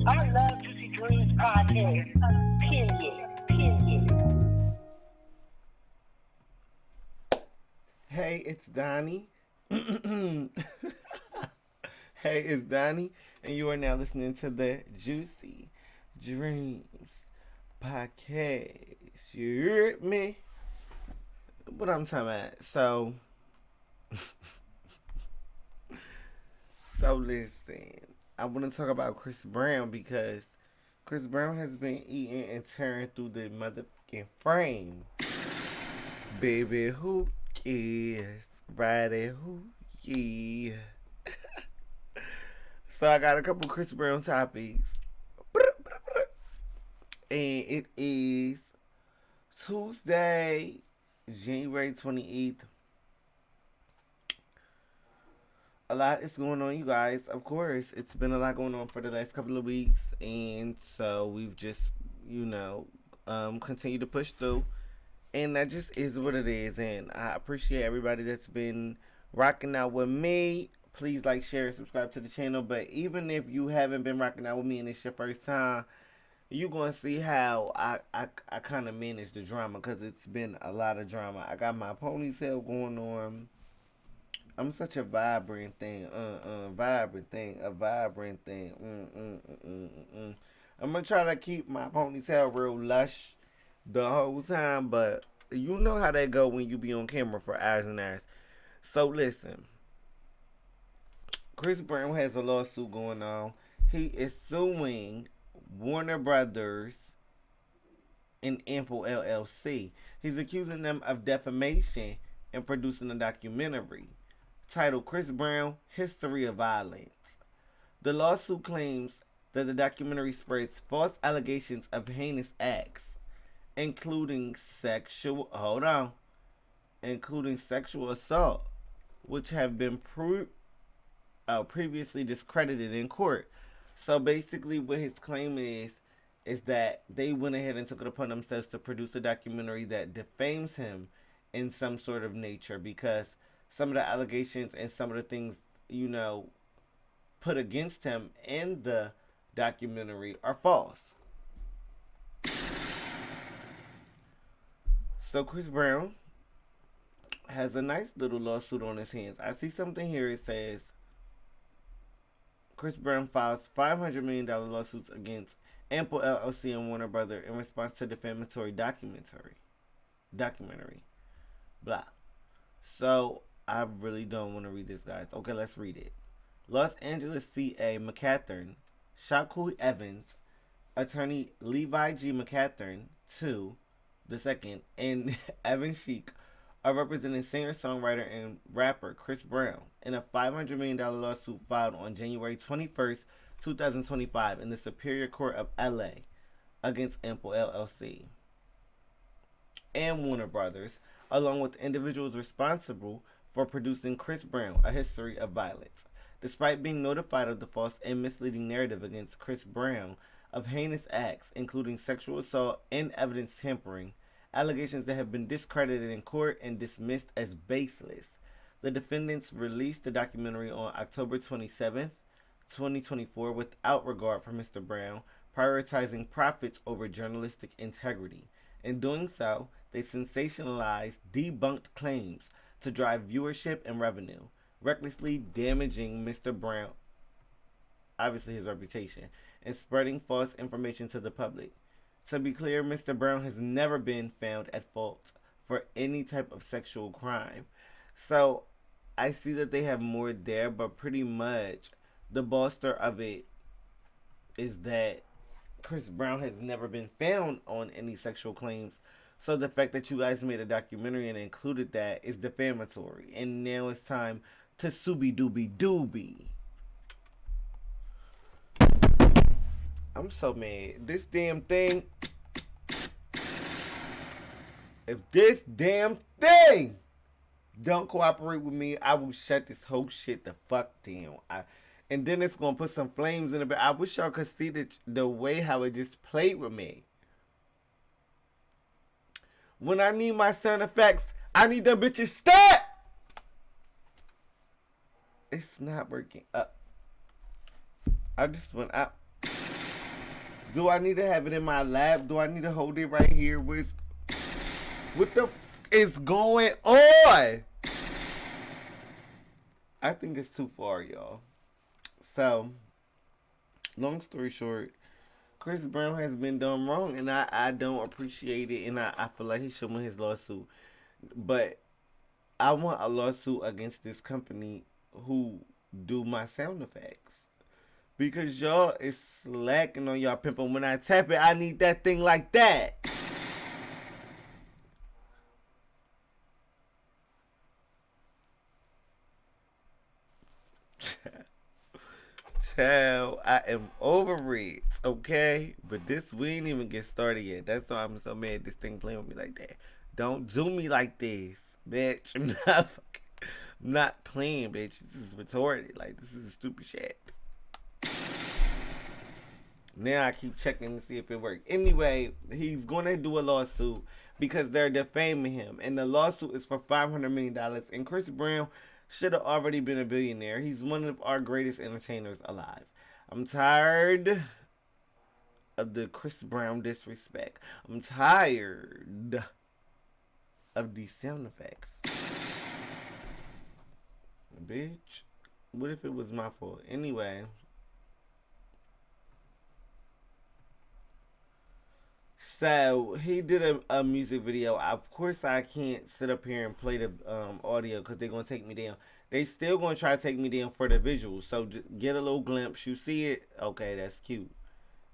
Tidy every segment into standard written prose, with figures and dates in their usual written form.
I love Juicy Dreams podcast. Period. Period. Hey, it's Donnie. Hey, it's Donnie, and you are now listening to the Juicy Dreams podcast. You heard me? What I'm talking about? So listen. I want to talk about Chris Brown because Chris Brown has been eating and tearing through the motherfucking frame. Baby, who cares? Friday, who yeah. So I got a couple Chris Brown topics. And it is Tuesday, January 28th. A lot is going on, you guys. Of course, it's been a lot going on for the last couple of weeks. And so we've just, continued to push through. And that just is what it is. And I appreciate everybody that's been rocking out with me. Please like, share, and subscribe to the channel. But even if you haven't been rocking out with me and it's your first time, you're going to see how I kind of manage the drama because it's been a lot of drama. I got my ponytail going on. I'm such a vibrant thing. Vibrant thing. A vibrant thing. I'm going to try to keep my ponytail real lush the whole time, but you know how that go when you be on camera for eyes and eyes. So listen, Chris Brown has a lawsuit going on. He is suing Warner Brothers and Ample LLC. He's accusing them of defamation and producing a documentary titled Chris Brown, History of Violence. The lawsuit claims that the documentary spreads false allegations of heinous acts, including sexual assault, which have been previously discredited in court. So basically, what his claim is that they went ahead and took it upon themselves to produce a documentary that defames him in some sort of nature because some of the allegations and some of the things, put against him in the documentary are false. So Chris Brown has a nice little lawsuit on his hands. I see something here. It says Chris Brown files $500 million lawsuits against Ample LLC and Warner Brother in response to defamatory documentary. Blah. So I really don't want to read this, guys. Okay, let's read it. Los Angeles CA McCathern, Shaku Evans, attorney Levi G. McCathern, the second, and Evan Sheik are representing singer-songwriter and rapper Chris Brown in a $500 million lawsuit filed on January 21st, 2025 in the Superior Court of LA against Ample LLC and Warner Brothers, along with individuals responsible for producing Chris Brown, A History of Violence. Despite being notified of the false and misleading narrative against Chris Brown of heinous acts, including sexual assault and evidence tampering, allegations that have been discredited in court and dismissed as baseless, the defendants released the documentary on October 27th, 2024 without regard for Mr. Brown, prioritizing profits over journalistic integrity. In doing so, they sensationalized debunked claims to drive viewership and revenue, recklessly damaging Mr. Brown, obviously his reputation, and spreading false information to the public. To be clear, Mr. Brown has never been found at fault for any type of sexual crime. So I see that they have more there, but pretty much the bolster of it is that Chris Brown has never been found on any sexual claims. So the fact that you guys made a documentary and included that is defamatory. And now it's time to Subi Dooby Dooby. I'm so mad. This damn thing. If this damn thing don't cooperate with me, I will shut this whole shit the fuck down. And then it's gonna put some flames in it. But I wish y'all could see the way how it just played with me. When I need my sound effects, I need them bitches stat. It's not working up. I just went out. Do I need to have it in my lap? Do I need to hold it right here? What the is going on? I think it's too far, y'all. So, long story short, Chris Brown has been done wrong, and I don't appreciate it, and I feel like he should win his lawsuit. But I want a lawsuit against this company who do my sound effects. Because y'all is slacking on y'all pimping. When I tap it, I need that thing like that. Child, I am over it, okay? But we ain't even get started yet. That's why I'm so mad this thing playing with me like that. Don't do me like this, bitch. I'm not playing, bitch. This is retarded. Like, this is stupid shit. Now I keep checking to see if it works. Anyway, he's going to do a lawsuit because they're defaming him. And the lawsuit is for $500 million. And Chris Brown should have already been a billionaire. He's one of our greatest entertainers alive. I'm tired of the Chris Brown disrespect. I'm tired of these sound effects. Bitch, what if it was my fault? Anyway. So he did a music video. Of course, I can't sit up here and play the audio because they're gonna take me down. They still gonna try to take me down for the visuals. So get a little glimpse. You see it? Okay, that's cute.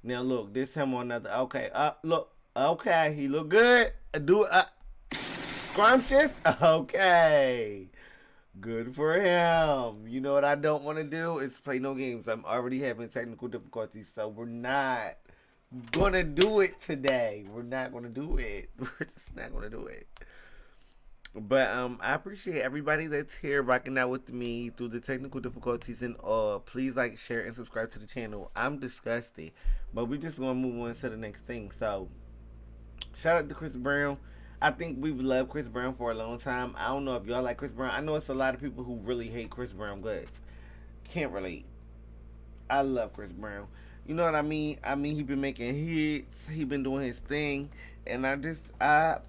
Now look, this him on another. Okay, look. Okay, he look good. Do scrumptious. Okay, good for him. You know what I don't want to do is play no games. I'm already having technical difficulties, so we're not gonna do it today. We're not gonna do it. We're just not gonna do it. But I appreciate everybody that's here rocking out with me through the technical difficulties and all. Please like, share, and subscribe to the channel. I'm disgusted, but we just gonna move on to the next thing. So, shout out to Chris Brown. I think we've loved Chris Brown for a long time. I don't know if y'all like Chris Brown. I know it's a lot of people who really hate Chris Brown guts. Can't relate. I love Chris Brown. You know what I mean? I mean, he been making hits. He been doing his thing. And I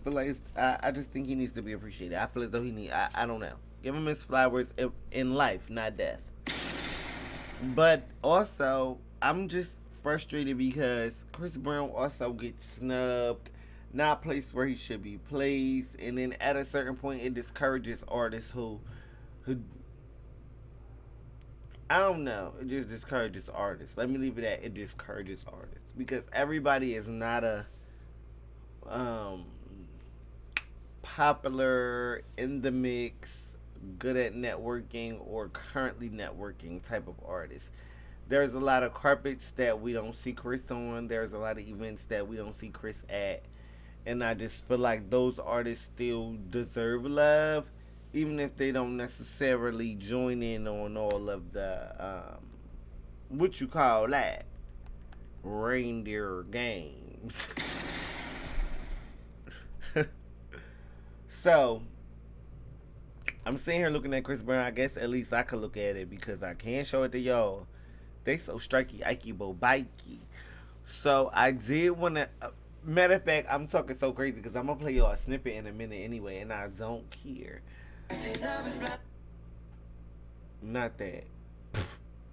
feel like I just think he needs to be appreciated. I feel as though I don't know. Give him his flowers in life, not death. But also, I'm just frustrated because Chris Brown also gets snubbed, not placed where he should be placed. And then at a certain point, it discourages artists who I don't know. It just discourages artists. Let me leave it at it discourages artists because everybody is not a popular, in the mix, good at networking, or currently networking type of artist. There's a lot of carpets that we don't see Chris on. There's a lot of events that we don't see Chris at. And I just feel like those artists still deserve love, even if they don't necessarily join in on all of the, what you call that? Reindeer games. So, I'm sitting here looking at Chris Brown. I guess at least I could look at it because I can't show it to y'all. They so strikey, ikey, bo, bikey. So, I did want to... matter of fact, I'm talking so crazy because I'm going to play y'all a snippet in a minute anyway, and I don't care. Not that.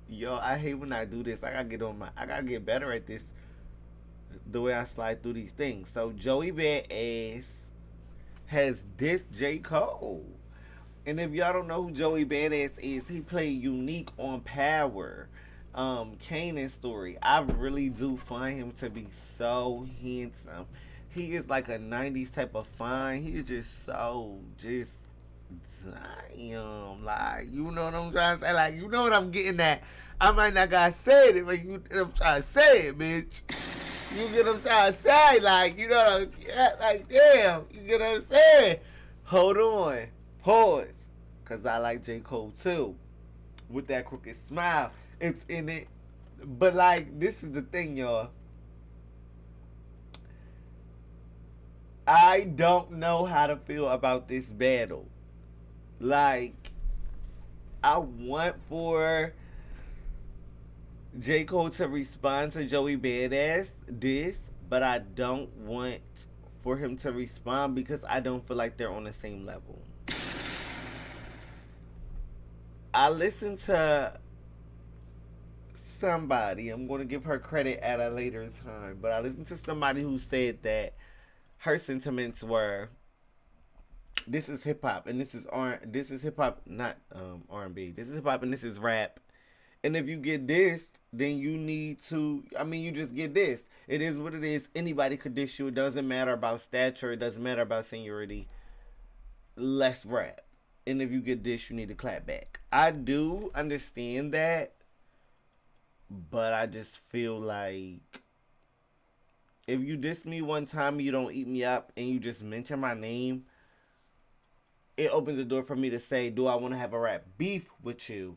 Yo, I hate when I do this. I gotta get better at this. The way I slide through these things. So Joey Badass has dissed J. Cole. And if y'all don't know who Joey Badass is, he played Unique on Power. Kanan's story. I really do find him to be so handsome. He is like a 90s type of fine. He's just so damn, like, you know what I'm trying to say? Like, you know what I'm getting at. I might not gotta say it, but you know what I'm trying to say it, bitch. You get what I'm trying to say? Like, you know what I'm, yeah, like, damn, you get what I'm saying? Hold on. Pause. Because I like J. Cole, too. With that crooked smile. It's in it. But, like, this is the thing, y'all. I don't know how to feel about this battle. Like, I want for J. Cole to respond to Joey Badass this, but I don't want for him to respond because I don't feel like they're on the same level. I listened to somebody, I'm going to give her credit at a later time, but I listened to somebody who said that her sentiments were this is hip hop and this is hip hop, not R&B. This is hip hop and this is rap. And if you get this, then you need to. I mean, you just get this. It is what it is. Anybody could dish you. It doesn't matter about stature. It doesn't matter about seniority. Let's rap. And if you get this, you need to clap back. I do understand that, but I just feel like if you diss me one time and you don't eat me up and you just mention my name, it opens the door for me to say, do I want to have a rap beef with you?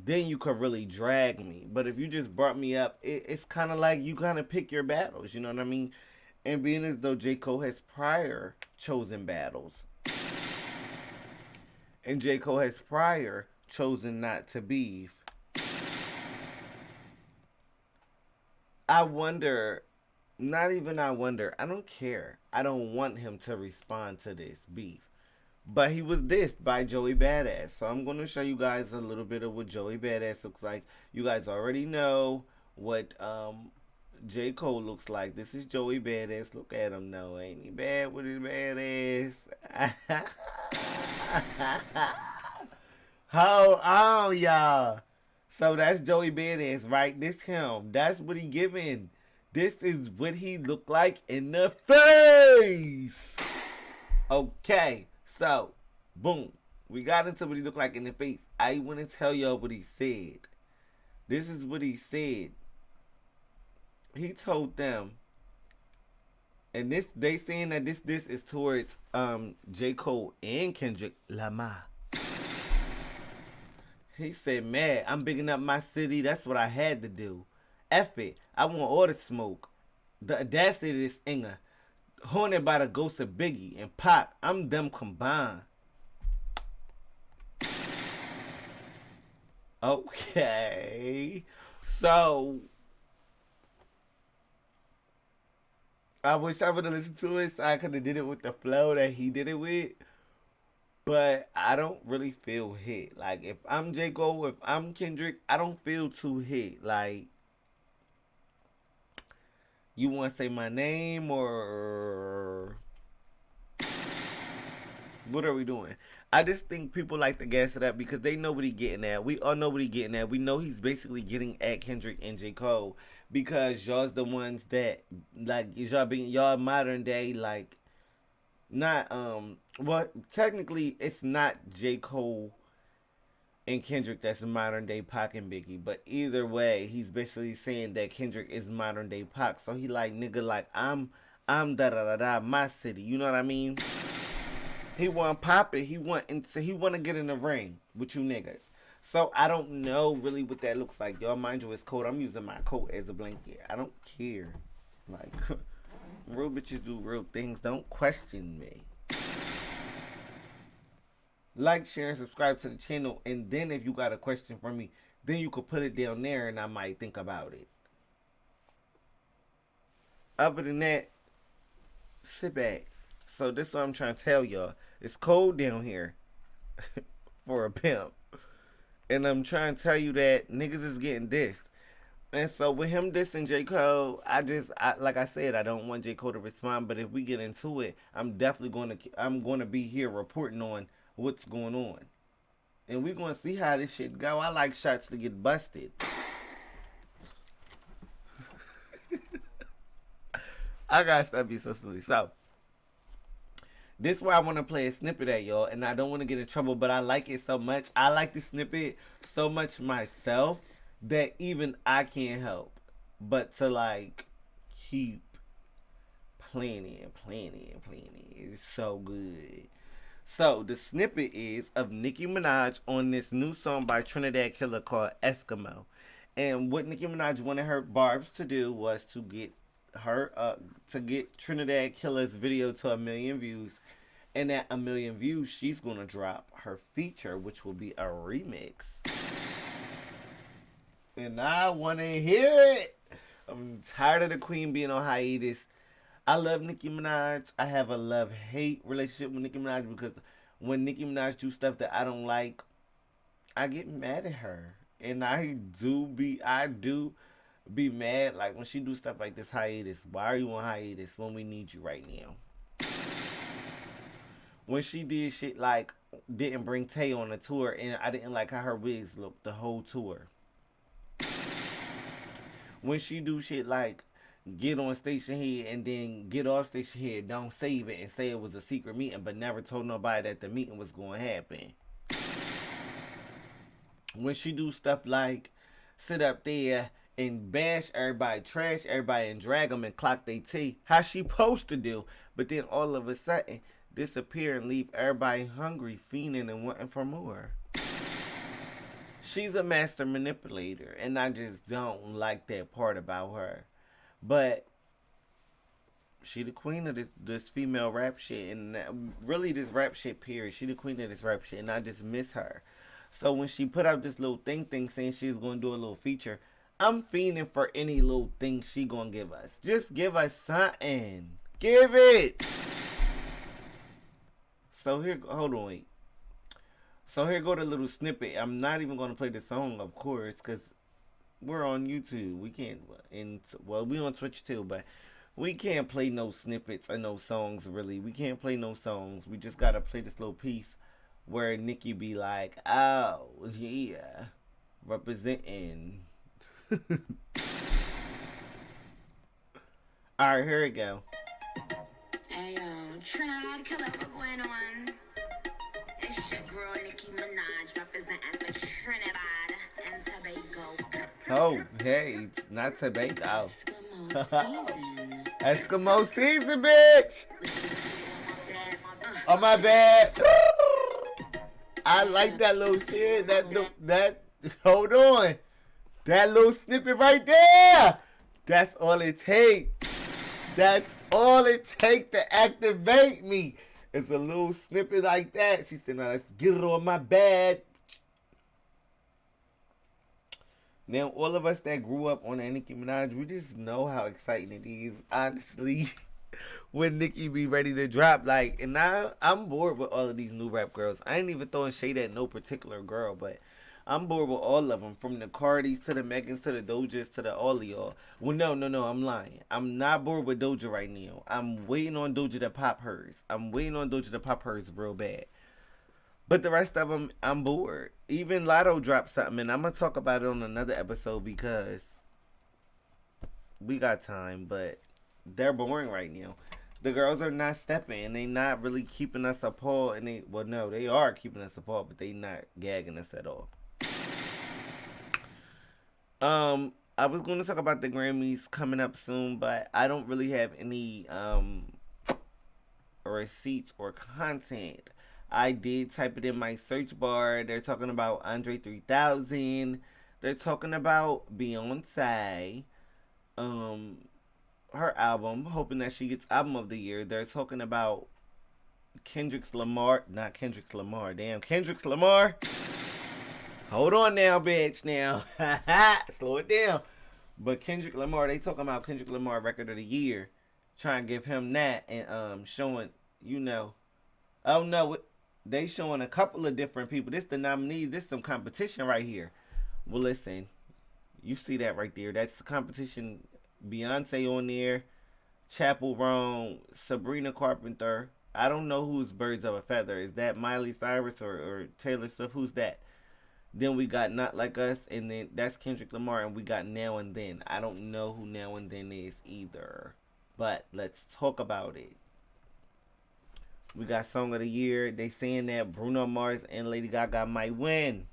Then you could really drag me. But if you just brought me up, it's kind of like you kind of pick your battles. You know what I mean? And being as though J. Cole has prior chosen battles, and J. Cole has prior chosen not to beef, I wonder, not even I wonder, I don't care. I don't want him to respond to this beef. But he was dissed by Joey Badass. So I'm going to show you guys a little bit of what Joey Badass looks like. You guys already know what J. Cole looks like. This is Joey Badass. Look at him though. Ain't he bad with his badass? Hold on, y'all. So that's Joey Badass, right? This him. That's what he giving. This is what he look like in the face. Okay. So, boom. We got into what he looked like in the face. I want to tell y'all what he said. This is what he said. He told them, and this they saying that this is towards J. Cole and Kendrick Lamar. He said, man, I'm bigging up my city. That's what I had to do. F it. I want all the smoke. The audacity of this Inga. Haunted by the ghost of Biggie and Pac. I'm them combined. Okay. So, I wish I would have listened to it so I could have did it with the flow that he did it with. But I don't really feel hit. Like, if I'm J. Cole, if I'm Kendrick, I don't feel too hit. Like, you want to say my name or what are we doing? I just think people like to gas it up because they know what he getting at. We all know what he getting at. We know he's basically getting at Kendrick and J. Cole because y'all's the ones that like y'all being y'all modern day like not well technically it's not J. Cole and Kendrick that's modern day Pac and Biggie. But either way, he's basically saying that Kendrick is modern day Pac. So he like nigga like I'm da da da da my city. You know what I mean? He want pop it. He want to get in the ring with you niggas. So I don't know really what that looks like. Y'all mind you, it's cold. I'm using my coat as a blanket. I don't care. Like real bitches do real things. Don't question me. Like, share, and subscribe to the channel. And then if you got a question for me, then you could put it down there and I might think about it. Other than that, sit back. So this is what I'm trying to tell y'all. It's cold down here for a pimp. And I'm trying to tell you that niggas is getting dissed. And so with him dissing J. Cole, like I said, I don't want J. Cole to respond. But if we get into it, I'm going to be here reporting on what's going on. And we're going to see how this shit go. I like shots to get busted. I got to stop being so silly. So, this is where I want to play a snippet at y'all. And I don't want to get in trouble, but I like it so much. I like the snippet so much myself that even I can't help but to like keep playing it. It's so good. So the snippet is of Nicki Minaj on this new song by Trinidad Killer called Eskimo. And what Nicki Minaj wanted her Barbs to do was to get Trinidad Killer's video to 1,000,000 views. And at 1,000,000 views, she's gonna drop her feature, which will be a remix. And I want to hear it. I'm tired of the queen being on hiatus. I love Nicki Minaj. I have a love-hate relationship with Nicki Minaj because when Nicki Minaj do stuff that I don't like, I get mad at her. And I do be mad like when she do stuff like this hiatus. Why are you on hiatus when we need you right now? When she did shit like didn't bring Tay on the tour and I didn't like how her wigs looked the whole tour. When she do shit like get on station head and then get off station head, don't save it and say it was a secret meeting but never told nobody that the meeting was going to happen. When she do stuff like sit up there and bash everybody, trash everybody, and drag them and clock they tea, how she supposed to do, but then all of a sudden disappear and leave everybody hungry, fiending, and wanting for more. She's a master manipulator, and I just don't like that part about her. But she the queen of this female rap shit, and really this rap shit period. She the queen of this rap shit, and I just miss her. So when she put out this little thing saying she's gonna do a little feature, I'm fiending for any little thing she gonna give us. Just give us something. Give it. So here, hold on, wait. So here go the little snippet. I'm not even gonna play the song, of course, cause we're on YouTube. We can't, and well, we on Twitch too, but we can't play no snippets or no songs. Really, we can't play no songs. We just gotta play this little piece where Nicki be like, "Oh yeah, representing." All right, here we go. Hey yo, Trinidad killer, what going on? It's your girl Nicki Minaj representing for Trinidad and Tobago. Oh, hey, it's not Tobago. Eskimo season. Eskimo season, bitch. Oh my bad. I like that little shit. That. Hold on. That little snippet right there. That's all it takes. That's all it takes to activate me. It's a little snippet like that. She said, now let's get it on my bed. Now, all of us that grew up on that Nicki Minaj, we just know how exciting it is, honestly, when Nicki be ready to drop. Like, and I'm bored with all of these new rap girls. I ain't even throwing shade at no particular girl, but I'm bored with all of them, from the Cardis to the Megans to the Dojas to the all of y'all. Well, no, I'm lying. I'm not bored with Doja right now. I'm waiting on Doja to pop hers. I'm waiting on Doja to pop hers real bad. But the rest of them, I'm bored. Even Lotto dropped something, and I'm going to talk about it on another episode because we got time, but they're boring right now. The girls are not stepping, and they not really keeping us appalled. And they are keeping us appalled, but they not gagging us at all. I was going to talk about the Grammys coming up soon, but I don't really have any receipts or content. I did type it in my search bar. They're talking about Andre 3000. They're talking about Beyonce, her album, hoping that she gets album of the year. They're talking about Kendrick Lamar. Hold on now, bitch. Now, slow it down. But Kendrick Lamar, they talking about Kendrick Lamar record of the year, trying to give him that and showing, oh no, they showing a couple of different people. This the nominees. This some competition right here. Well, listen, you see that right there. That's the competition. Beyonce on there, Chapel Roan, Sabrina Carpenter. I don't know who's Birds of a Feather. Is that Miley Cyrus or Taylor Swift? Who's that? Then we got Not Like Us, and then that's Kendrick Lamar, and we got Now and Then. I don't know who Now and Then is either, but let's talk about it. We got Song of the Year. They saying that Bruno Mars and Lady Gaga might win.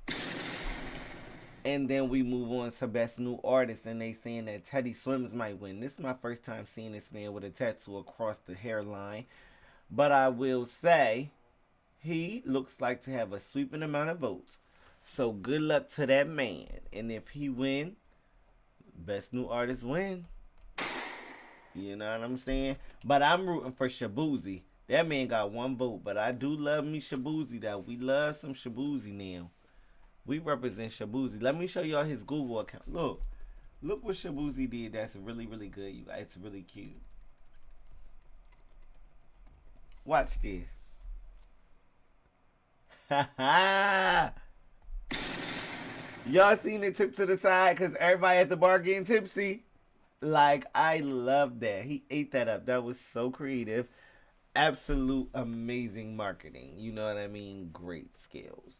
And then we move on to Best New Artist, and they saying that Teddy Swims might win. This is my first time seeing this man with a tattoo across the hairline. But I will say, he looks like to have a sweeping amount of votes. So good luck to that man. And if he win, Best New Artist win. You know what I'm saying? But I'm rooting for Shabuzi. That man got one vote. But I do love me Shabuzi though. We love some Shabuzi now. We represent Shabuzi. Let me show y'all his Google account. Look what Shabuzi did. That's really, really good, you guys. It's really cute. Watch this. Y'all seen it tip to the side because everybody at the bar getting tipsy? Like, I love that. He ate that up. That was so creative. Absolute amazing marketing. You know what I mean? Great skills.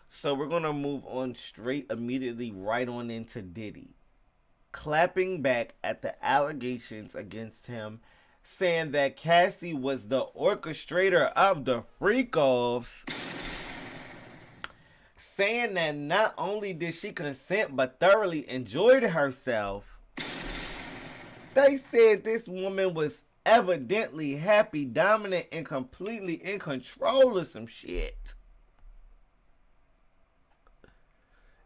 So we're going to move on straight immediately right on into Diddy. Clapping back at the allegations against him, saying that Cassie was the orchestrator of the freak-offs. Saying that not only did she consent but thoroughly enjoyed herself. They said this woman was evidently happy, dominant, and completely in control of some shit.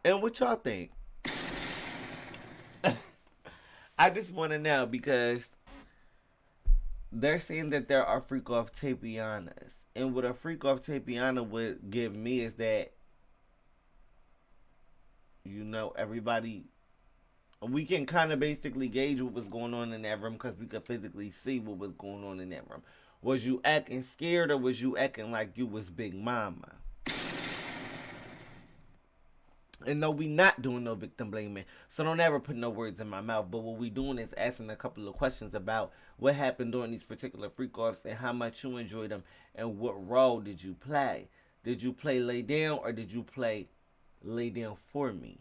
And what y'all think? I just want to know because they're saying that there are freak-off tapianas. And what a freak-off tapiana would give me is that, you know, everybody, we can kind of basically gauge what was going on in that room because we could physically see what was going on in that room. Was you acting scared or was you acting like you was Big Mama? And no, we not doing no victim blaming. So don't ever put no words in my mouth. But what we doing is asking a couple of questions about what happened during these particular freak-offs and how much you enjoyed them and what role did you play. Did you play lay down or did you play lay down for me?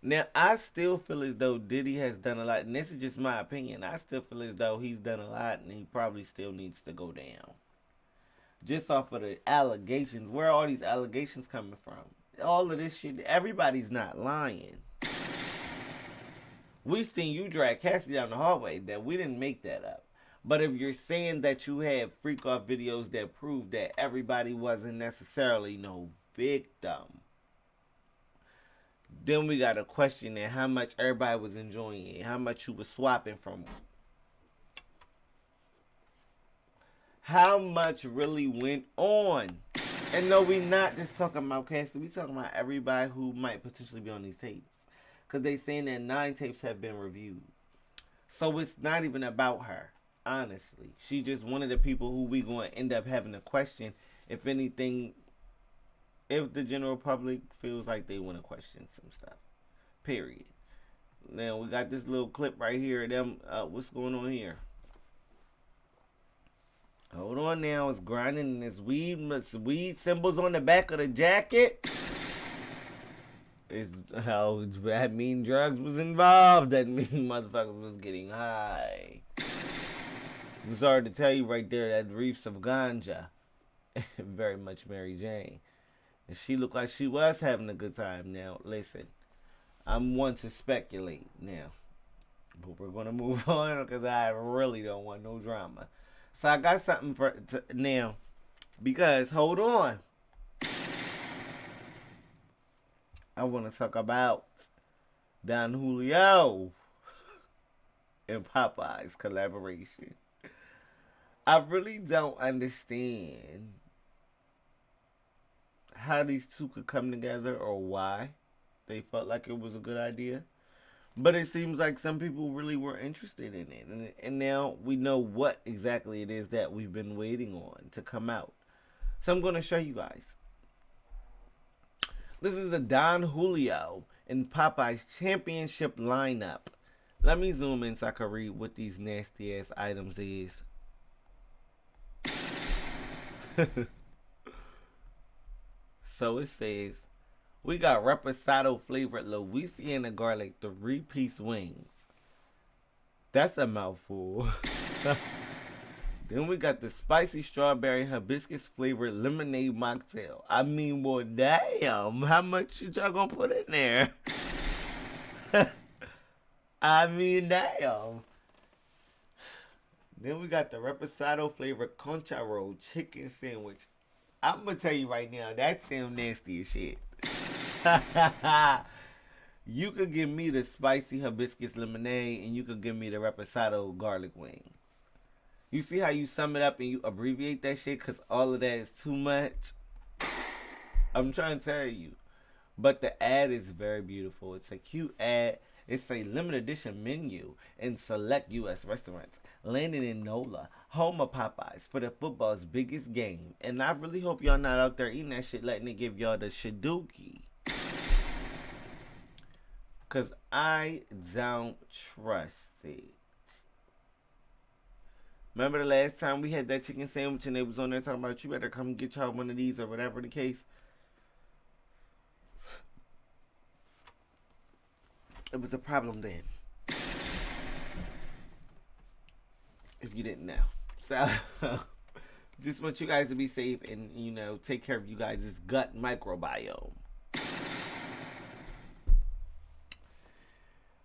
Now, I still feel as though Diddy has done a lot. And this is just my opinion. I still feel as though he's done a lot and he probably still needs to go down. Just off of the allegations. Where are all these allegations coming from? All of this shit. Everybody's not lying. We seen you drag Cassie down the hallway. That we didn't make that up. But if you're saying that you have freak-off videos that prove that everybody wasn't necessarily no victim, then we got to question that how much everybody was enjoying it. How much you was swapping from. How much really went on. And no, we not just talking about Cassie. We talking about everybody who might potentially be on these tapes. Because they saying that 9 tapes have been reviewed. So it's not even about her. Honestly. She just one of the people who we going to end up having to question. If anything, if the general public feels like they want to question some stuff. Period. Now we got this little clip right here. Them, what's going on here? Hold on now, it's grinding and it's weed symbols on the back of the jacket. It's how that mean drugs was involved. That mean motherfuckers was getting high. I'm sorry to tell you right there that reefs of ganja. Very much Mary Jane. And she looked like she was having a good time. Now, listen, I'm one to speculate now. But we're going to move on because I really don't want no drama. So I got something for now, because hold on, I want to talk about Don Julio and Popeyes collaboration. I really don't understand how these two could come together or why they felt like it was a good idea. But it seems like some people really were interested in it. And now we know what exactly it is that we've been waiting on to come out. So I'm going to show you guys. This is a Don Julio and Popeyes championship lineup. Let me zoom in so I can read what these nasty ass items is. So it says, we got reposado flavored Louisiana garlic 3-piece wings. That's a mouthful. Then we got the spicy strawberry hibiscus flavored lemonade mocktail. I mean, well, damn. How much y'all gonna put in there? I mean, damn. Then we got the reposado flavored concha roll chicken sandwich. I'm gonna tell you right now, that sounds nasty as shit. You could give me the spicy hibiscus lemonade and you could give me the reposado garlic wings. You see how you sum it up and you abbreviate that shit because all of that is too much? I'm trying to tell you. But the ad is very beautiful. It's a cute ad. It's a limited edition menu in select U.S. restaurants, landing in NOLA, home of Popeyes, for the football's biggest game. And I really hope y'all not out there eating that shit, letting it give y'all the shaduki. Because I don't trust it. Remember the last time we had that chicken sandwich and they was on there talking about you better come get y'all one of these or whatever the case? It was a problem then. If you didn't know. So, just want you guys to be safe and, you know, take care of you guys' gut microbiome.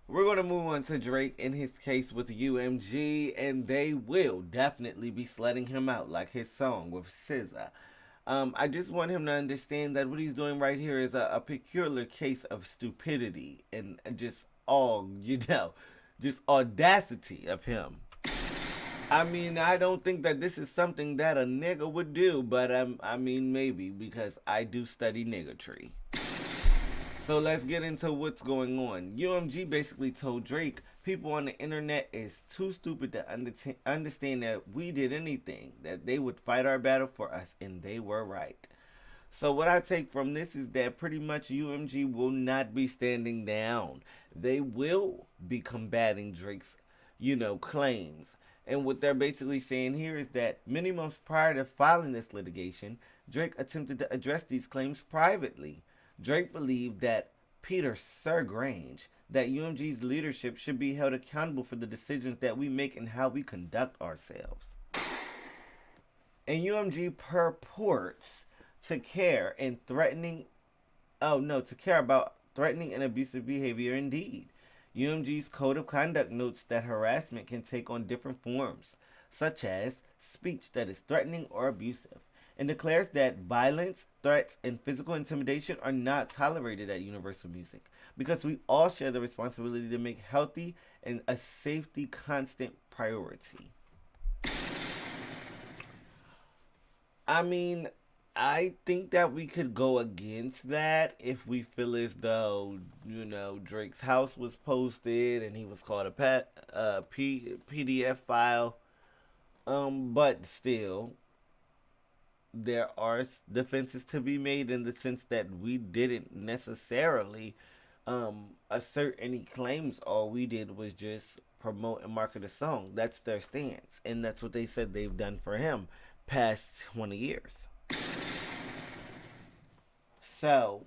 We're going to move on to Drake in his case with UMG, and they will definitely be sledding him out like his song with SZA. I just want him to understand that what he's doing right here is a peculiar case of stupidity and just just audacity of him. I mean, I don't think that this is something that a nigga would do, but I mean, maybe, because I do study niggatry. So let's get into what's going on. UMG basically told Drake, people on the internet is too stupid to understand that we did anything, that they would fight our battle for us, and they were right. So what I take from this is that pretty much UMG will not be standing down. They will be combating Drake's, claims. And what they're basically saying here is that many months prior to filing this litigation, Drake attempted to address these claims privately. Drake believed that Peter Sergrange, that UMG's leadership should be held accountable for the decisions that we make and how we conduct ourselves. And UMG purports to care about threatening and abusive behavior indeed. UMG's code of conduct notes that harassment can take on different forms, such as speech that is threatening or abusive, and declares that violence, threats, and physical intimidation are not tolerated at Universal Music because we all share the responsibility to make healthy and a safety constant priority. I mean, I think that we could go against that if we feel as though, Drake's house was posted and he was called a PDF file. But still, there are defenses to be made in the sense that we didn't necessarily assert any claims. All we did was just promote and market a song. That's their stance. And that's what they said they've done for him past 20 years. So,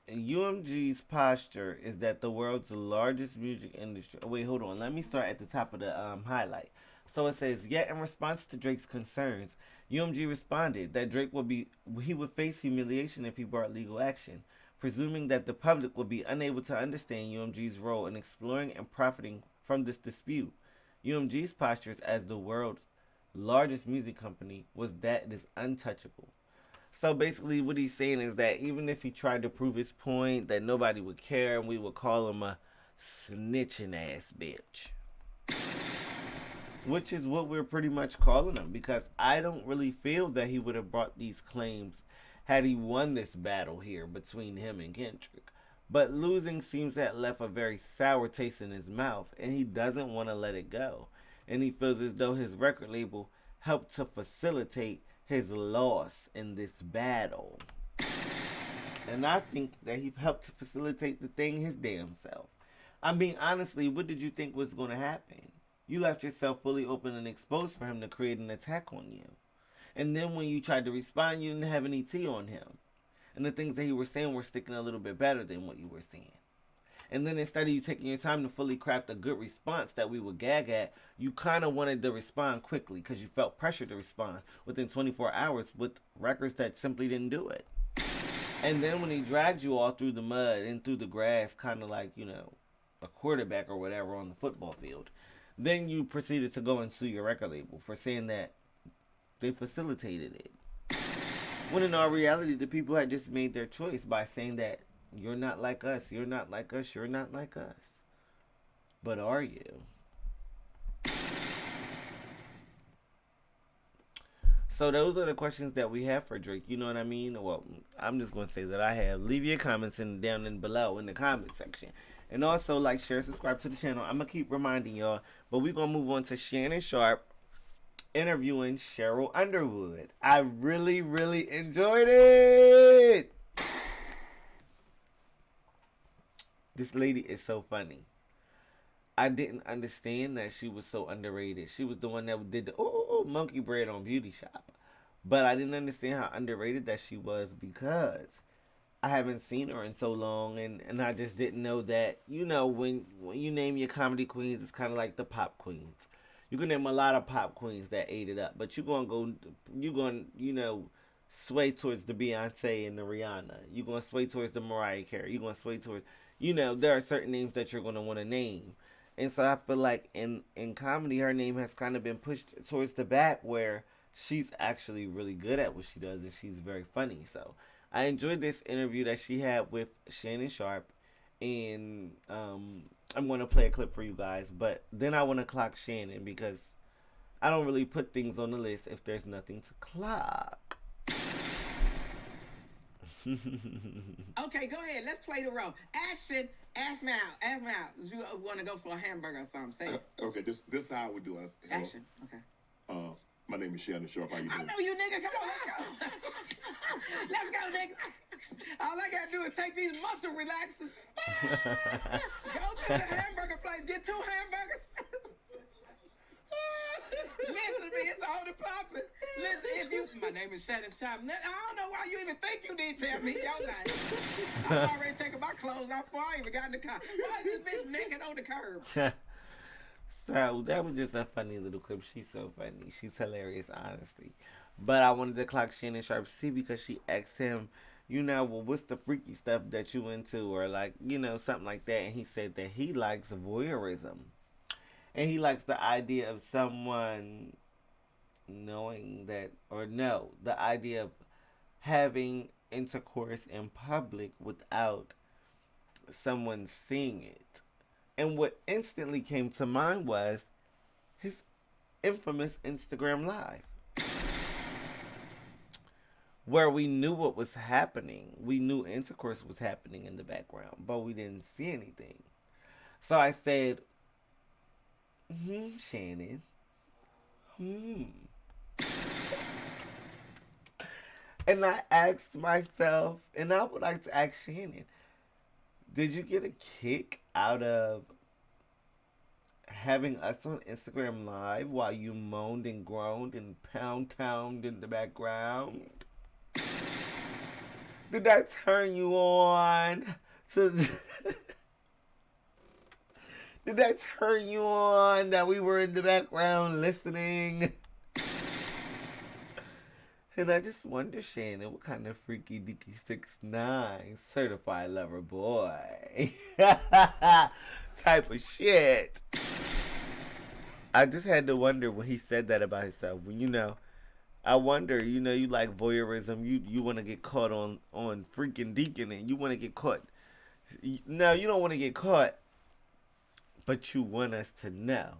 UMG's posture is that the world's largest music industry... Oh, wait, hold on. Let me start at the top of the highlight. So it says, yet in response to Drake's concerns, UMG responded that Drake would face humiliation if he brought legal action, presuming that the public would be unable to understand UMG's role in exploring and profiting from this dispute. UMG's postures as the world's largest music company was that it is untouchable. So basically what he's saying is that even if he tried to prove his point, that nobody would care and we would call him a snitching ass bitch. Which is what we're pretty much calling him, because I don't really feel that he would have brought these claims had he won this battle here between him and Kendrick. But losing seems to have left a very sour taste in his mouth, and he doesn't want to let it go. And he feels as though his record label helped to facilitate his loss in this battle. And I think that he helped to facilitate the thing his damn self. I mean, honestly, what did you think was going to happen? You left yourself fully open and exposed for him to create an attack on you. And then when you tried to respond, you didn't have any tea on him. And the things that he was saying were sticking a little bit better than what you were saying. And then instead of you taking your time to fully craft a good response that we would gag at, you kind of wanted to respond quickly because you felt pressure to respond within 24 hours with records that simply didn't do it. And then when he dragged you all through the mud and through the grass, kind of like, a quarterback or whatever on the football field, then you proceeded to go and sue your record label for saying that they facilitated it. When in all reality, the people had just made their choice by saying that you're not like us, you're not like us, you're not like us. But are you? So those are the questions that we have for Drake. You know what I mean? Well, I'm just gonna say that I have. Leave your comments in down in below in the comment section. And also like, share, subscribe to the channel. I'm gonna keep reminding y'all. But we're gonna move on to Shannon Sharpe interviewing Sheryl Underwood. I really, really enjoyed it. This lady is so funny. I didn't understand that she was so underrated. She was the one that did the monkey bread on Beauty Shop. But I didn't understand how underrated that she was because I haven't seen her in so long, and I just didn't know that, when you name your comedy queens, it's kind of like the pop queens. You can name a lot of pop queens that ate it up, but you're going to sway towards the Beyonce and the Rihanna. You're going to sway towards the Mariah Carey. You're going to sway towards, there are certain names that you're going to want to name. And so I feel like in comedy, her name has kind of been pushed towards the back where she's actually really good at what she does and she's very funny. So I enjoyed this interview that she had with Shannon Sharpe. And I'm going to play a clip for you guys. But then I want to clock Shannon because I don't really put things on the list if there's nothing to clock. Okay, go ahead. Let's play the role. Action. Ask me out. Ask me out. You want to go for a hamburger or something? Say it. Okay, this is how we do us. Action. Okay. My name is Shannon Sharpe. How you I doing? know you, nigga. Come on, let's go. Let's go, nigga. All I gotta do is take these muscle relaxers. Go to the hamburger place. Get 2 hamburgers. Listen to me, it's all the poppin'. Listen, my name is Shannon Sharpe. I don't know why you even think you need to tell me your name. I'm already taking my clothes off before I even got in the car. Why is this bitch naked on the curb? So that was just a funny little clip. She's so funny. She's hilarious, honestly. But I wanted to clock Shannon Sharpe C because she asked him, well, what's the freaky stuff that you into? Or like, something like that. And he said that he likes voyeurism. And he likes the idea of someone knowing that, the idea of having intercourse in public without someone seeing it. And what instantly came to mind was his infamous Instagram Live, where we knew what was happening. We knew intercourse was happening in the background, but we didn't see anything. So I said, Shannon. And I asked myself, and I would like to ask Shannon, did you get a kick out of having us on Instagram Live while you moaned and groaned and pound-towned in the background? Did that turn you on to... Did that turn you on that we were in the background listening? And I just wonder, Shannon, what kind of freaky deaky 6'9" certified lover boy type of shit. I just had to wonder when he said that about himself. When I wonder, you like voyeurism. You want to get caught on freaking deacon, and you want to get caught. No, you don't want to get caught. But you want us to know.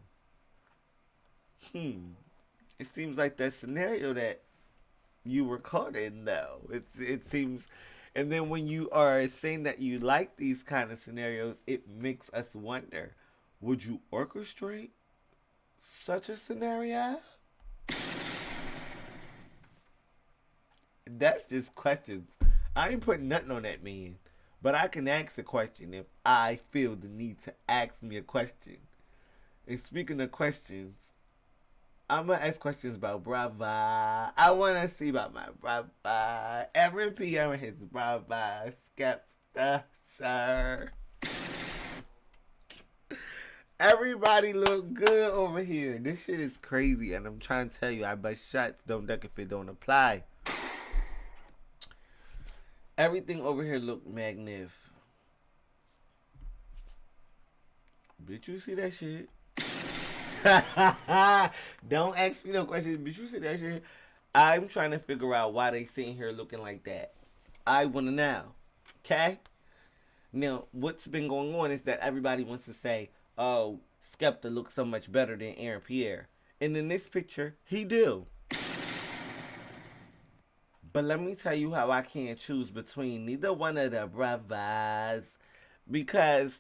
It seems like that scenario that you were caught in, though. It seems, and then when you are saying that you like these kind of scenarios, it makes us wonder: would you orchestrate such a scenario? That's just questions. I ain't putting nothing on that man. But I can ask a question if I feel the need to ask me a question. And speaking of questions, I'm going to ask questions about Brava. I want to see about my Brava. Aaron Pierre and his Brava. Skepta, sir. Everybody look good over here. This shit is crazy. And I'm trying to tell you, I bust shots. Don't duck if it don't apply. Everything over here look magnificent. Bitch, you see that shit? Don't ask me no questions. Bitch, you see that shit? I'm trying to figure out why they sitting here looking like that. I want to know. Okay? Now, what's been going on is that everybody wants to say, oh, Skepta looks so much better than Aaron Pierre. And in this picture, he do. But let me tell you how I can't choose between neither one of the brothers because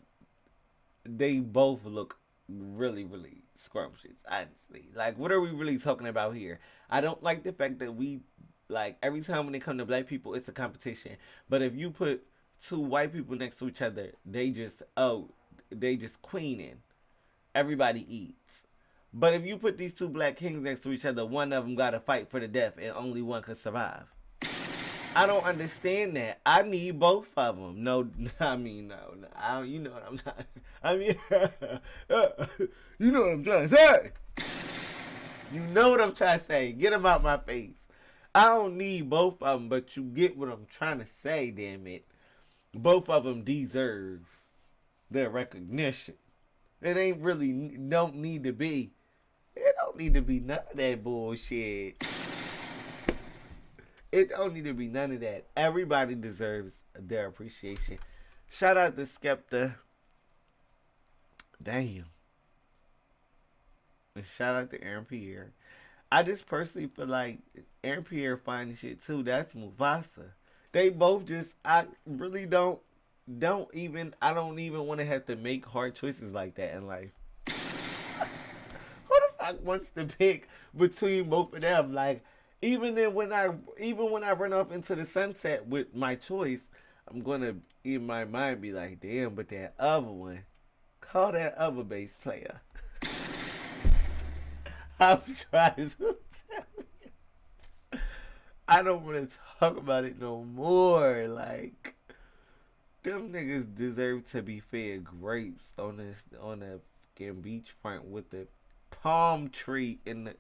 they both look really, really scrumptious, honestly. Like, what are we really talking about here? I don't like the fact that we, like, every time when they come to black people, it's a competition. But if you put two white people next to each other, they just queening. Everybody eats. But if you put these two black kings next to each other, one of them got to fight for the death and only one can survive. I don't understand that. I need both of them. No, I mean, no. You know what I'm trying. I mean, you know what I'm trying to say. You know what I'm trying to say. Get them out my face. I don't need both of them, but you get what I'm trying to say. Damn it, both of them deserve their recognition. It ain't really don't need to be. It don't need to be none of that bullshit. It don't need to be none of that. Everybody deserves their appreciation. Shout out to Skepta. Damn. And shout out to Aaron Pierre. I just personally feel like Aaron Pierre fine shit too. That's Mufasa. They both just, I really don't even want to have to make hard choices like that in life. Who the fuck wants to pick between both of them? Like, even when I run off into the sunset with my choice, I'm gonna in my mind be like, damn, but that other one, call that other bass player. I'm trying to tell you. I don't want to talk about it no more. Like, them niggas deserve to be fed grapes on a fucking beachfront with the palm tree in the.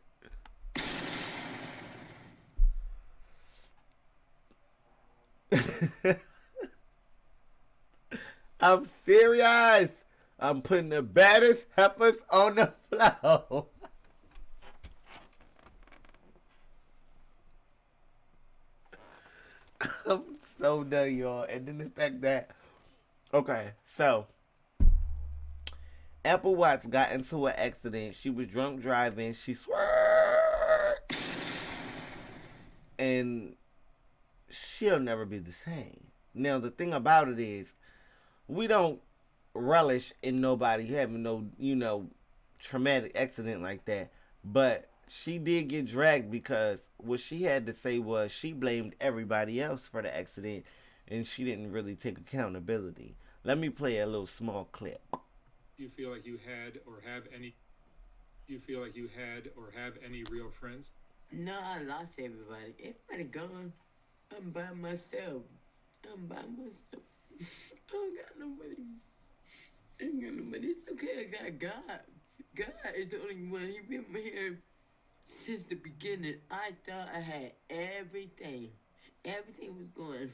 I'm serious. I'm putting the baddest heifers on the floor. I'm so done, y'all. And then the fact that, okay, so Apple Watts got into an accident. She was drunk driving. She swerved. And she'll never be the same. Now, the thing about it is, we don't relish in nobody having no, traumatic accident like that. But she did get dragged because what she had to say was she blamed everybody else for the accident and she didn't really take accountability. Let me play a little small clip. Do you feel like you had or have any? Do you feel like you had or have any real friends? No, I lost everybody. Everybody gone. I'm by myself. I don't got nobody. I ain't got nobody. It's okay. I got God. God is the only one. He been here since the beginning. I thought I had everything. Everything was going.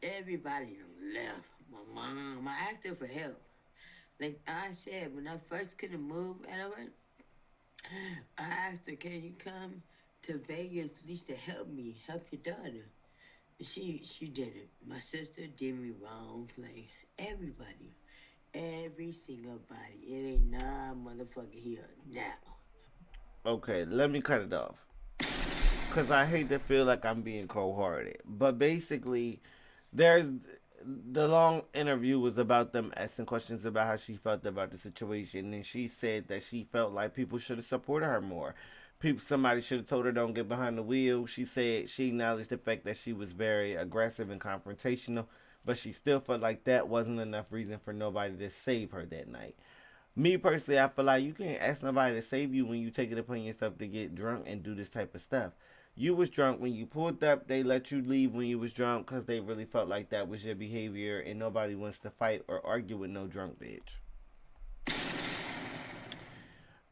Everybody left. My mom. I asked her for help. Like I said, when I first couldn't move out of it, I asked her, can you come to Vegas at least to help me, help your daughter? She didn't. My sister did me wrong. Like, everybody. Every single body. It ain't nah motherfucker here now. Okay, let me cut it off. Because I hate to feel like I'm being cold-hearted. But basically, the long interview was about them asking questions about how she felt about the situation. And she said that she felt like people should have supported her more. Somebody should have told her don't get behind the wheel. She said she acknowledged the fact that she was very aggressive and confrontational, but she still felt like that wasn't enough reason for nobody to save her that night. Me personally, I feel like you can't ask nobody to save you when you take it upon yourself to get drunk and do this type of stuff. You was drunk when you pulled up. They let you leave when you was drunk because they really felt like that was your behavior, and nobody wants to fight or argue with no drunk bitch.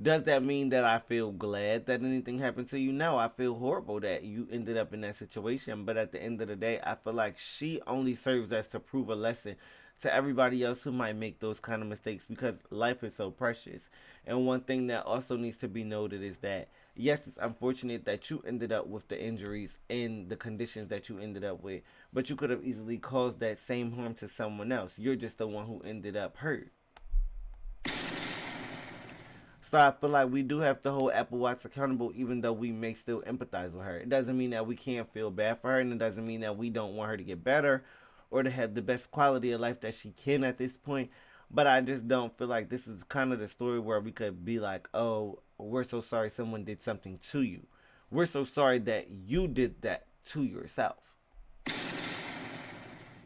Does that mean that I feel glad that anything happened to you? No, I feel horrible that you ended up in that situation. But at the end of the day, I feel like she only serves as to prove a lesson to everybody else who might make those kind of mistakes because life is so precious. And one thing that also needs to be noted is that, yes, it's unfortunate that you ended up with the injuries and the conditions that you ended up with, but you could have easily caused that same harm to someone else. You're just the one who ended up hurt. So I feel like we do have to hold Apple Watch accountable, even though we may still empathize with her. It doesn't mean that we can't feel bad for her, and it doesn't mean that we don't want her to get better or to have the best quality of life that she can at this point. But I just don't feel like this is kind of the story where we could be like, oh, we're so sorry someone did something to you. We're so sorry that you did that to yourself.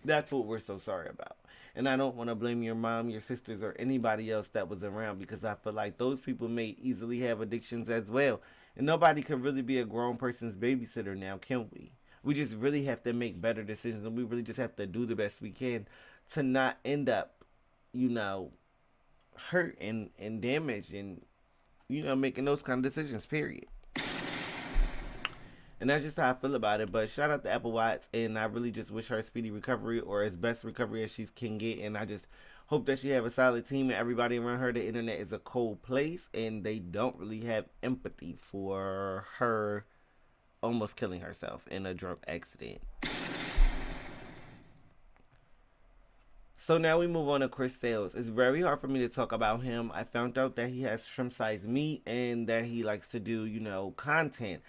That's what we're so sorry about. And I don't want to blame your mom, your sisters, or anybody else that was around, because I feel like those people may easily have addictions as well. And nobody can really be a grown person's babysitter now, can we? We just really have to make better decisions, and we really just have to do the best we can to not end up, hurt and damaged and, making those kind of decisions, period. And that's just how I feel about it. But shout out to Apple Watch, and I really just wish her a speedy recovery, or as best recovery as she can get. And I just hope that she have a solid team and everybody around her. The internet is a cold place, and they don't really have empathy for her almost killing herself in a drunk accident. So now we move on to Chris Sails. It's very hard for me to talk about him. I found out that he has shrimp-sized meat and that he likes to do, content.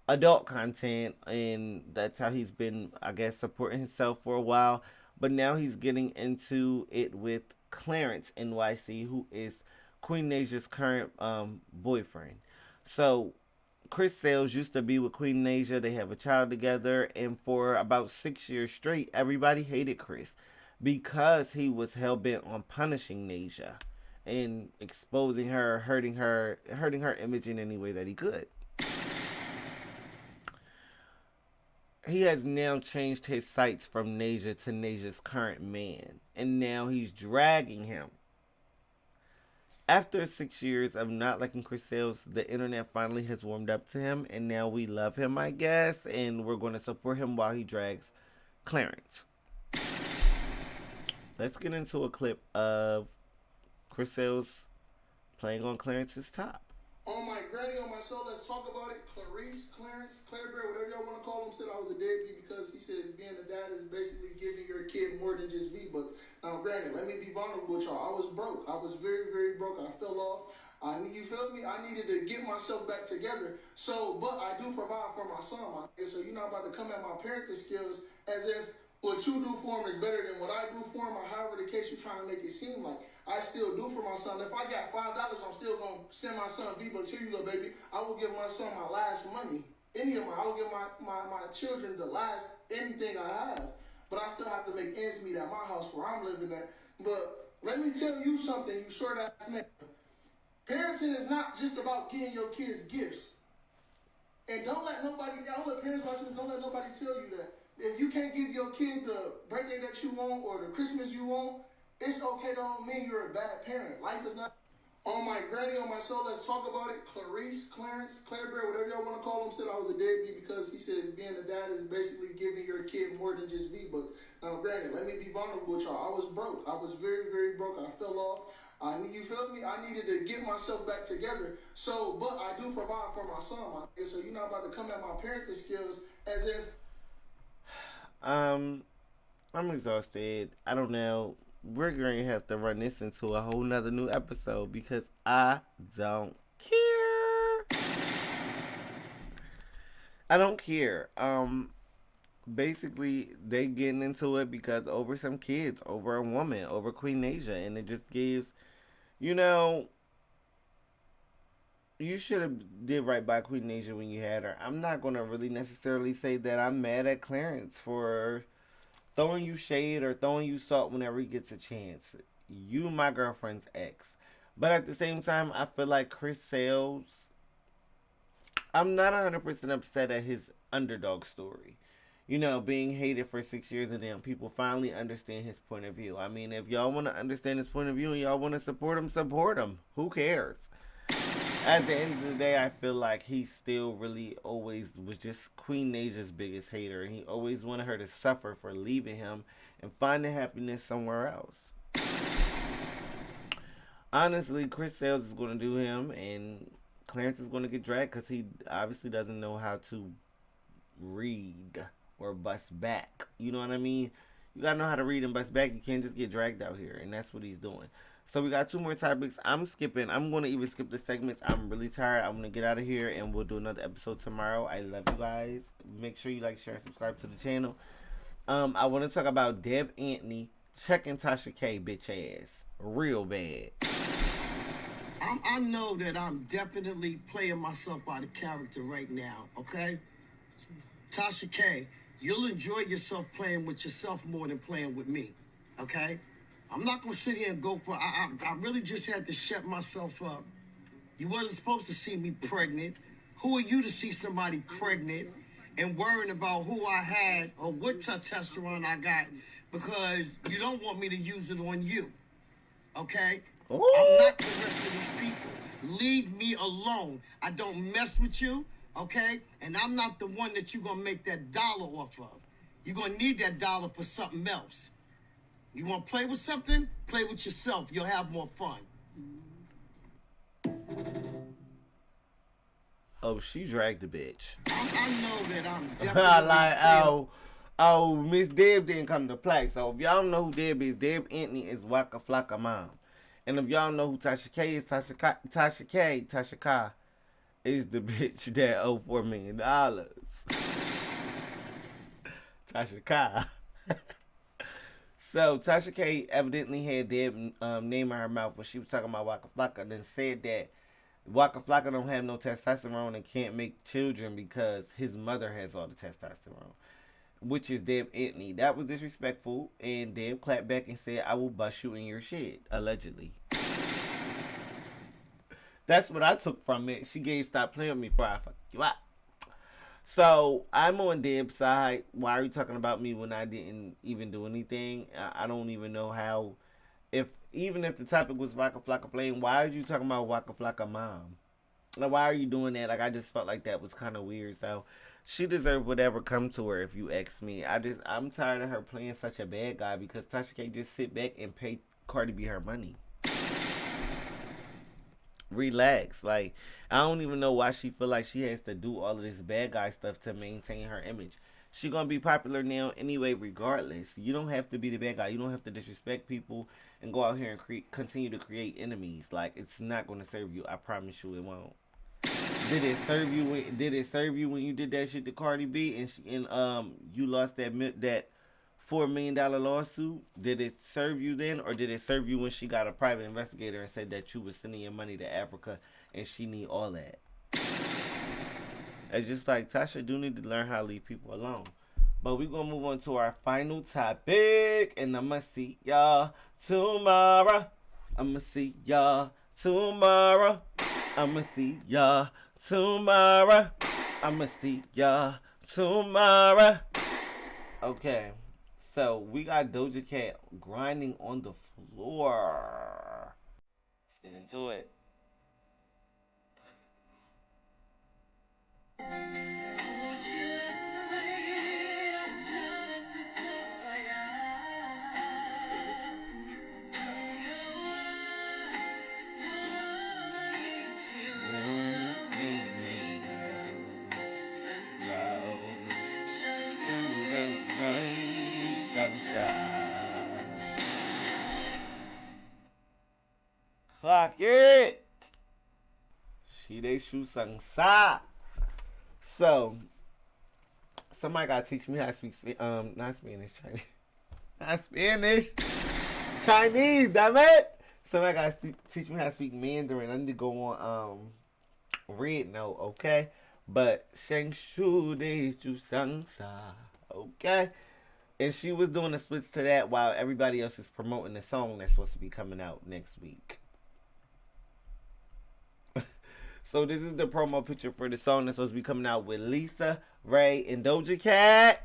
Adult content, and that's how he's been, I guess, supporting himself for a while. But now he's getting into it with Clarence NYC, who is Queen Naja's current boyfriend. So Chris Sails used to be with Queen Naja. They have a child together, and for about 6 years straight, everybody hated Chris because he was hell-bent on punishing Naja and exposing her, hurting her image in any way that he could. He has now changed his sights from Naja to Naja's current man, and now he's dragging him. After 6 years of not liking Chris Sails, the internet finally has warmed up to him, and now we love him, I guess, and we're going to support him while he drags Clarence. Let's get into a clip of Chris Sails playing on Clarence's top. On my granny, on my soul, let's talk about it. Clarence, Claireberry, whatever y'all want to call him, said I was a deadbeat because he said being a dad is basically giving your kid more than just V-Bucks. Now, granted, let me be vulnerable with y'all. I was broke. I was very, very broke. I fell off. You feel me? I needed to get myself back together. So, but I do provide for my son, my nigga. So you're not about to come at my parenting skills as if what you do for him is better than what I do for him, or however the case you're trying to make it seem like. I still do for my son. If I got $5, I'm still going to send my son V-Bucks. Here you go, baby. I will give my son my last money. I will give my children the last anything I have. But I still have to make ends meet at my house where I'm living at. But let me tell you something, you short ass nigga. Parenting is not just about getting your kids gifts. And don't let parents watch this, don't let nobody tell you that. If you can't give your kid the birthday that you want or the Christmas you want, it's okay, don't mean you're a bad parent. Life is not. On my granny, on my soul, let's talk about it. Clarence, Claireberry, whatever y'all want to call him, said I was a deadbeat because he said being a dad is basically giving your kid more than just V-Bucks. Now, granted, let me be vulnerable with y'all. I was broke. I was very, very broke. I fell off. You feel me? I needed to get myself back together. So, but I do provide for my son, my nigga. So you're not about to come at my parenting skills as if. I'm exhausted. I don't know. We're going to have to run this into a whole nother new episode because I don't care. I don't care. Basically, they getting into it because over some kids, over a woman, over Queen Naja, and it just gives, you should have did right by Queen Naja when you had her. I'm not going to really necessarily say that I'm mad at Clarence for throwing you shade or throwing you salt whenever he gets a chance. You my girlfriend's ex. But at the same time, I feel like Chris Sails, I'm not 100% upset at his underdog story. Being hated for 6 years and then people finally understand his point of view. I mean, if y'all want to understand his point of view and y'all want to support him. Who cares? At the end of the day, I feel like he still really always was just Queen Naja's biggest hater. And he always wanted her to suffer for leaving him and finding happiness somewhere else. Honestly, Chris Sails is going to do him, and Clarence is going to get dragged because he obviously doesn't know how to read or bust back. You know what I mean? You got to know how to read and bust back. You can't just get dragged out here, and that's what he's doing. So we got 2 more topics. I'm skipping. I'm going to even skip the segments. I'm really tired. I'm going to get out of here and we'll do another episode tomorrow. I love you guys. Make sure you like, share, and subscribe to the channel. I want to talk about Deb Antney checking Tasha K bitch ass real bad. I know that I'm definitely playing myself out of character right now, okay? Tasha K, you'll enjoy yourself playing with yourself more than playing with me, okay? I'm not going to sit here and go for... I really just had to shut myself up. You wasn't supposed to see me pregnant. Who are you to see somebody pregnant and worrying about who I had or what testosterone I got because you don't want me to use it on you, okay? Ooh. I'm not the rest of these people. Leave me alone. I don't mess with you, okay? And I'm not the one that you're going to make that dollar off of. You're going to need that dollar for something else. You want to play with something? Play with yourself. You'll have more fun. Oh, she dragged the bitch. I know that I'm definitely... like, oh, Miss Deb didn't come to play. So if y'all don't know who Deb is, Deb Antney is Waka Flocka mom. And if y'all know who Tasha K is, Tasha K is the bitch that owe $4 million. Tasha K. So Tasha K evidently had Deb name in her mouth when she was talking about Waka Flocka, then said that Waka Flocka don't have no testosterone and can't make children because his mother has all the testosterone, which is Deb Antney. That was disrespectful, and Deb clapped back and said, I will bust you in your shit, allegedly. That's what I took from it. She gave stop playing with me before I fuck you up. So, I'm on Deb's side. Why are you talking about me when I didn't even do anything? I don't even know how. Even if the topic was Waka Flocka playing, why are you talking about Waka Flocka mom? Like, why are you doing that? Like, I just felt like that was kind of weird. So, she deserved whatever come to her, if you ask me. I'm tired of her playing such a bad guy because Tasha K just sit back and pay Cardi B her money. Relax. Like, I don't even know why she feel like she has to do all of this bad guy stuff to maintain her image. She gonna be popular now anyway, regardless. You don't have to be the bad guy. You don't have to disrespect people and go out here and continue to create enemies. Like, it's not gonna serve you. I promise you, it won't. Did it serve you? When you did that shit to Cardi B and you lost that $4 million lawsuit? Did it serve you then, or did it serve you when she got a private investigator and said that you was sending your money to Africa and she need all that? It's just like Tasha do need to learn how to leave people alone. But we're going to move on to our final topic. And I'ma see y'all tomorrow. I'ma see y'all tomorrow. I'ma see y'all tomorrow. I'ma see y'all tomorrow. Okay. So we got Doja Cat grinding on the floor. Get into it. Clock it. She they shoot sang sa. So somebody gotta teach me how to speak not Spanish, Chinese. Not Spanish. Chinese, damn it. Somebody gotta teach me how to speak Mandarin. I need to go on Red Note, okay? But Shang Shu de Shu Sang Sa. Okay? And she was doing the splits to that while everybody else is promoting the song that's supposed to be coming out next week. So this is the promo picture for the song that's supposed to be coming out with Lisa, Raye, and Doja Cat.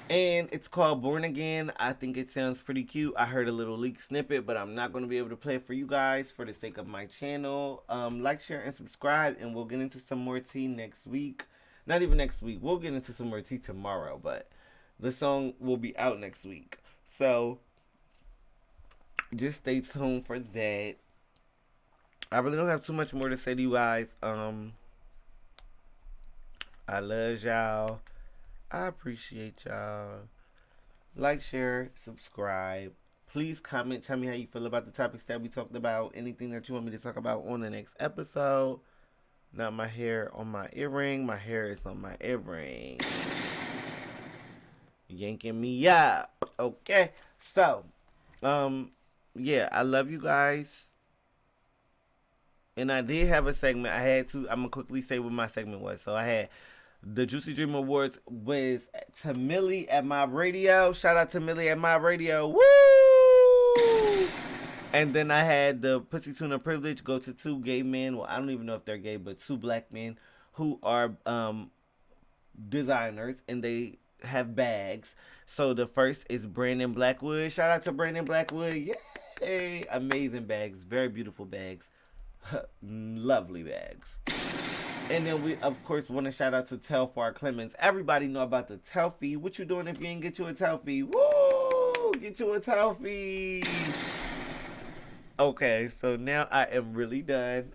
And it's called Born Again. I think it sounds pretty cute. I heard a little leak snippet, but I'm not going to be able to play it for you guys for the sake of my channel. Like, share, and subscribe, and we'll get into some more tea next week. Not even next week. We'll get into some more tea tomorrow, but the song will be out next week. So just stay tuned for that. I really don't have too much more to say to you guys. I love y'all. I appreciate y'all. Like, share, subscribe. Please comment. Tell me how you feel about the topics that we talked about. Anything that you want me to talk about on the next episode. Not my hair on my earring. My hair is on my earring. Yanking me up. Okay. So, yeah, I love you guys. And I did have a segment. I had to. I'm going to quickly say what my segment was. So, I had the Juicy Dream Awards with to Millie at my radio. Shout out to Millie at my radio. Woo! And then I had the Pussy Tuna Privilege go to two gay men. Well, I don't even know if they're gay, but two black men who are designers, and they have bags. So the first is Brandon Blackwood. Shout out to Brandon Blackwood. Yay! Amazing bags. Very beautiful bags. Lovely bags. And then we, of course, want to shout out to Telfar Clemens. Everybody know about the Telfie. What you doing if you ain't get you a Telfie? Woo! Get you a Telfie. Okay, so now I am really done.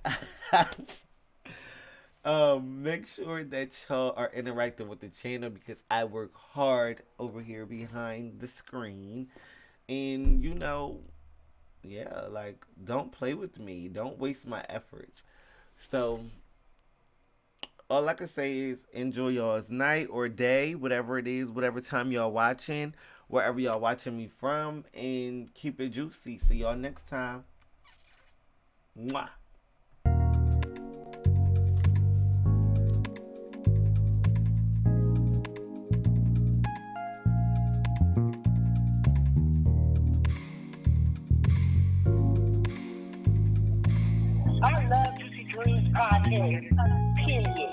Make sure that y'all are interacting with the channel because I work hard over here behind the screen. And, you know, yeah, like, don't play with me. Don't waste my efforts. So, all I can say is enjoy y'all's night or day, whatever it is, whatever time y'all watching, wherever y'all watching me from, and keep it juicy. See y'all next time. Mwah. I love Juicy Dreams podcast. Period.